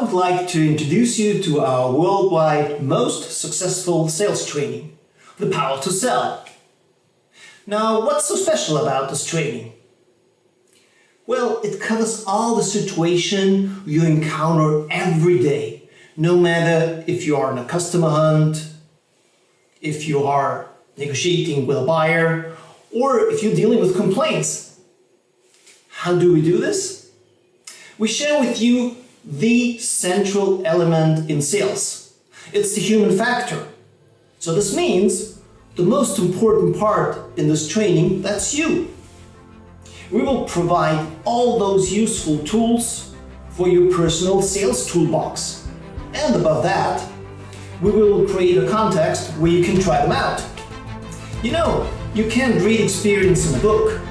I would like to introduce you to our worldwide most successful sales training, The Power to Sell. Now, what's so special about this training? Well, it covers all the situations you encounter every day, no matter if you are on a customer hunt, if you are negotiating with a buyer, or if you're dealing with complaints. How do we do this? We share with you the central element in sales. It's the human factor. So this means the most important part in this training, that's you. We will provide all those useful tools for your personal sales toolbox. And above that, we will create a context where you can try them out. You know, you can't read experience in a book.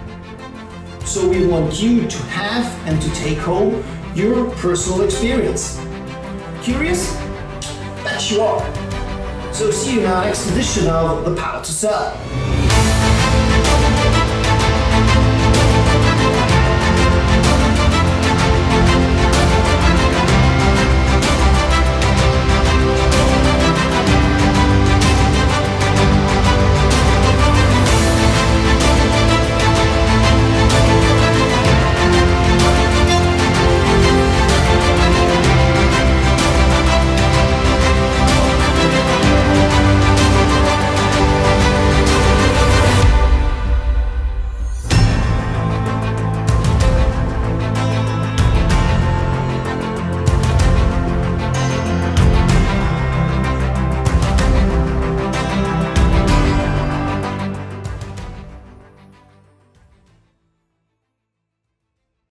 So we want you to have and to take home your personal experience. Curious? Bet you are. So see you in our next edition of The Power to Sell.